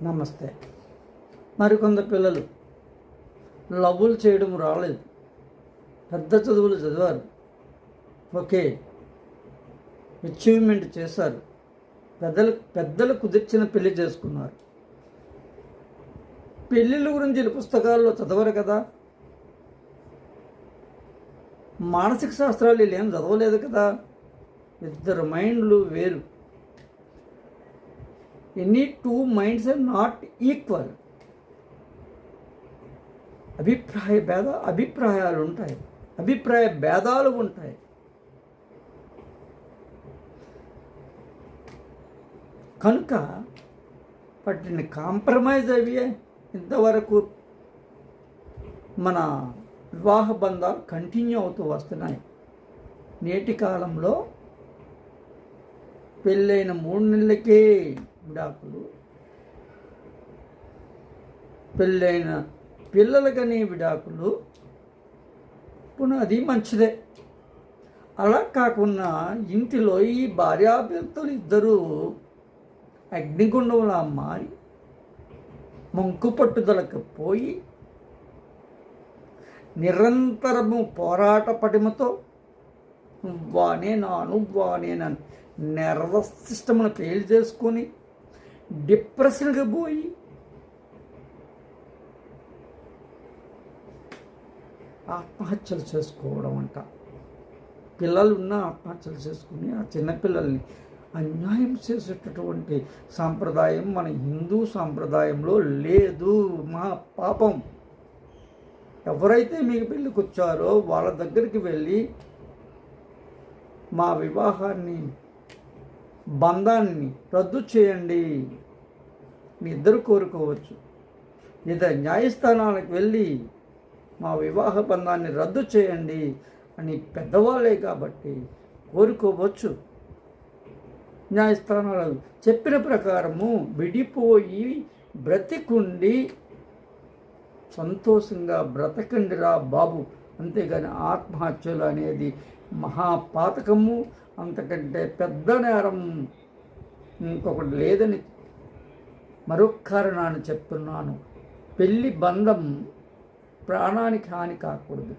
నమస్తే. మరికొంత పిల్లలు లవ్వులు చేయడం రాలేదు, పెద్ద చదువులు చదివారు, ఓకే, అచీవ్మెంట్ చేశారు, పెద్దలు కుదిర్చిన పెళ్లి చేసుకున్నారు. పెళ్ళిళ్ళ గురించి పుస్తకాల్లో చదవరు కదా, మానసిక శాస్త్రాలు వీళ్ళు ఏం చదవలేదు కదా. ఇద్దరు మైండ్లు వేరు. Any two minds are not equal. అభిప్రాయాలు ఉంటాయి, అభిప్రాయ భేదాలు ఉంటాయి. కనుక వాటిని కాంప్రమైజ్ అవి ఇంతవరకు మన వివాహ బంధాలు కంటిన్యూ అవుతూ వస్తున్నాయి. నేటి కాలంలో పెళ్ళైన 3 నెలలకే విడాకులు, పెళ్ళైన పిల్లలకనే విడాకులు. పునాది మంచిదే. అలా కాకుండా ఇంటిలో ఈ భార్యాభర్తలు ఇద్దరూ అగ్నిగుండంలా మారి మంకు పట్టుదలకు పోయి నిరంతరము పోరాట పటిమతో నువ్వానేనని నర్వస్ సిస్టమ్ను ఫెయిల్ చేసుకొని డిప్రెషన్కి పోయి ఆత్మహత్యలు చేసుకోవడం అంట. పిల్లలు ఉన్న ఆత్మహత్యలు చేసుకుని ఆ చిన్నపిల్లల్ని అన్యాయం చేసేటటువంటి సాంప్రదాయం మన హిందూ సాంప్రదాయంలో లేదు. మా పాపం. ఎవరైతే మీకు పెళ్ళికి వచ్చారో వాళ్ళ దగ్గరికి వెళ్ళి మా వివాహాన్ని బంధాన్ని రద్దు చేయండి, మీ ఇద్దరు కోరుకోవచ్చు. లేదా న్యాయస్థానాలకు వెళ్ళి మా వివాహ బంధాన్ని రద్దు చేయండి అని పెద్దవాళ్ళే కాబట్టి కోరుకోవచ్చు. న్యాయస్థానాలు చెప్పిన ప్రకారము విడిపోయి బ్రతికుండి సంతోషంగా బ్రతకండిరా బాబు, అంతేగాని ఆత్మహత్యలు అనేది మహాపాతకము, అంతకంటే పెద్ద నేరం ఇంకొకటి లేదని మరొక కారణాన్ని చెప్తున్నాను. పెళ్లి బంధం ప్రాణానికి హాని కాకూడదు.